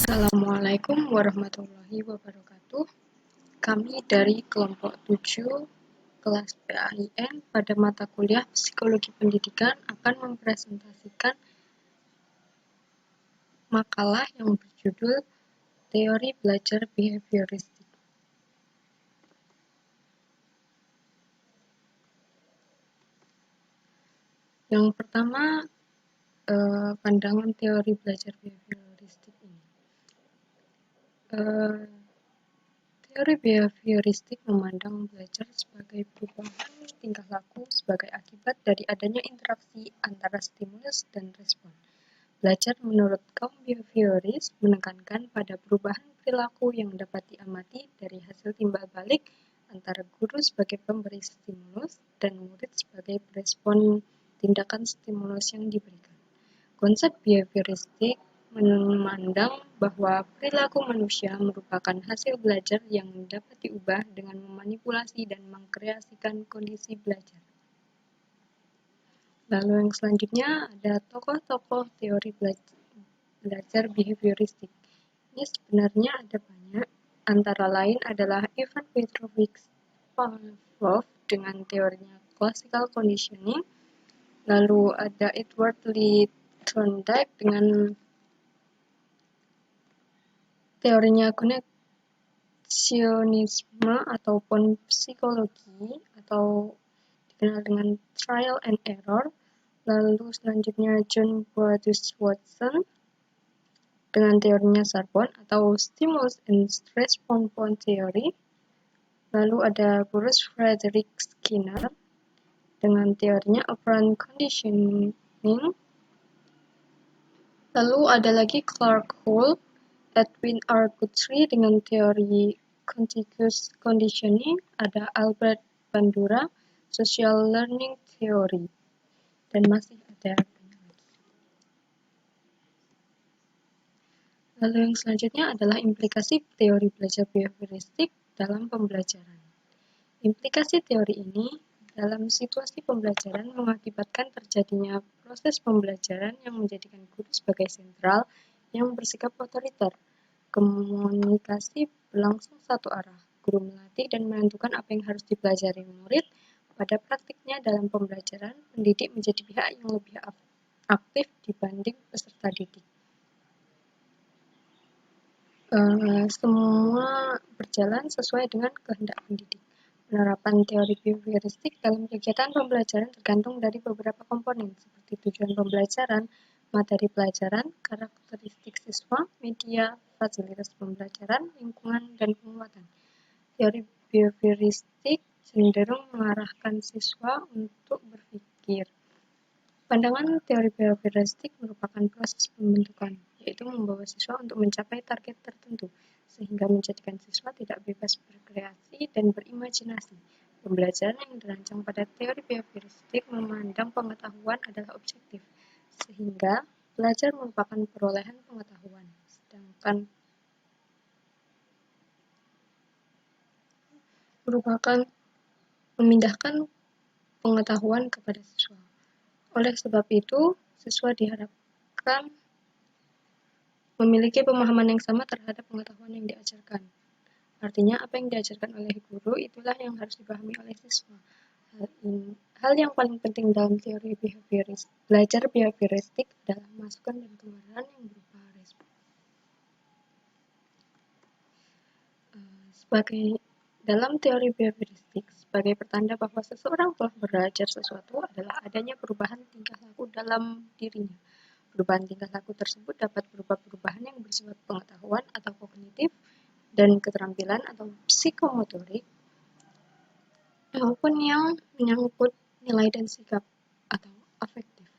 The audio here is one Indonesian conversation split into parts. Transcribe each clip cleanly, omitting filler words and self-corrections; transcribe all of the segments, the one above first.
Assalamualaikum warahmatullahi wabarakatuh. Kami dari kelompok 7 kelas PAIN pada mata kuliah Psikologi Pendidikan akan mempresentasikan makalah yang berjudul Teori Belajar Behavioristik. Yang pertama, pandangan teori belajar behavioristik ini. Teori behavioristik memandang belajar sebagai perubahan tingkah laku sebagai akibat dari adanya interaksi antara stimulus dan respon. Belajar menurut kaum behavioris menekankan pada perubahan perilaku yang dapat diamati dari hasil timbal balik antara guru sebagai pemberi stimulus dan murid sebagai respon tindakan stimulus yang diberikan. Konsep behavioristik memandang bahwa perilaku manusia merupakan hasil belajar yang dapat diubah dengan memanipulasi dan mengkreasikan kondisi belajar. Lalu yang selanjutnya ada tokoh-tokoh teori belajar behavioristik. Ini sebenarnya ada banyak, antara lain adalah Ivan Petrovich Pavlov dengan teorinya classical conditioning, lalu ada Edward Lee Thorndike dengan teorinya koneksionisme ataupun psikologi atau dikenal dengan trial and error. Lalu selanjutnya John Bordus Watson dengan teorinya Sarbon atau stimulus and response theory. Lalu ada Bruce Frederick Skinner dengan teorinya operant conditioning. Lalu ada lagi Clark Hull, Edwin R. Guthrie dengan teori contiguous conditioning, ada Albert Bandura, social learning theory, dan masih ada banyak lagi. Lalu yang selanjutnya adalah implikasi teori belajar behavioristik dalam pembelajaran. Implikasi teori ini dalam situasi pembelajaran mengakibatkan terjadinya proses pembelajaran yang menjadikan guru sebagai sentral yang bersikap otoriter. Komunikasi berlangsung satu arah. Guru melatih dan menentukan apa yang harus dipelajari murid. Pada praktiknya dalam pembelajaran, pendidik menjadi pihak yang lebih aktif dibanding peserta didik. Semua berjalan sesuai dengan kehendak pendidik. Penerapan teori behavioristik dalam kegiatan pembelajaran tergantung dari beberapa komponen, seperti tujuan pembelajaran, materi pelajaran, karakteristik siswa, media, fasilitas pembelajaran, lingkungan, dan penguatan. Teori behavioristik cenderung mengarahkan siswa untuk berpikir. Pandangan teori behavioristik merupakan proses pembentukan, yaitu membawa siswa untuk mencapai target tertentu, sehingga menjadikan siswa tidak bebas berkreasi dan berimajinasi. Pembelajaran yang dirancang pada teori behavioristik memandang pengetahuan adalah objektif, sehingga belajar merupakan perolehan pengetahuan, sedangkan merupakan memindahkan pengetahuan kepada siswa. Oleh sebab itu, siswa diharapkan memiliki pemahaman yang sama terhadap pengetahuan yang diajarkan. Artinya, apa yang diajarkan oleh guru itulah yang harus dipahami oleh siswa. Hal yang paling penting dalam teori belajar behavioristik adalah masukan dan kemarahan yang berupa respon. Dalam teori behavioristik, sebagai pertanda bahwa seseorang telah belajar sesuatu adalah adanya perubahan tingkah laku dalam dirinya. Perubahan tingkah laku tersebut dapat berupa perubahan yang bersifat pengetahuan atau kognitif dan keterampilan atau psikomotorik, maupun yang menyangkut nilai dan sikap atau afektif.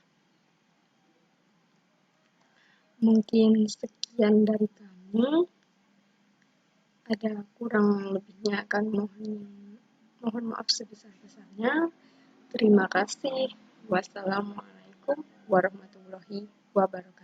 Mungkin sekian dari kami. Ada kurang lebihnya akan mohon maaf sebesar-besarnya. Terima kasih. Wassalamualaikum warahmatullahi wabarakatuh.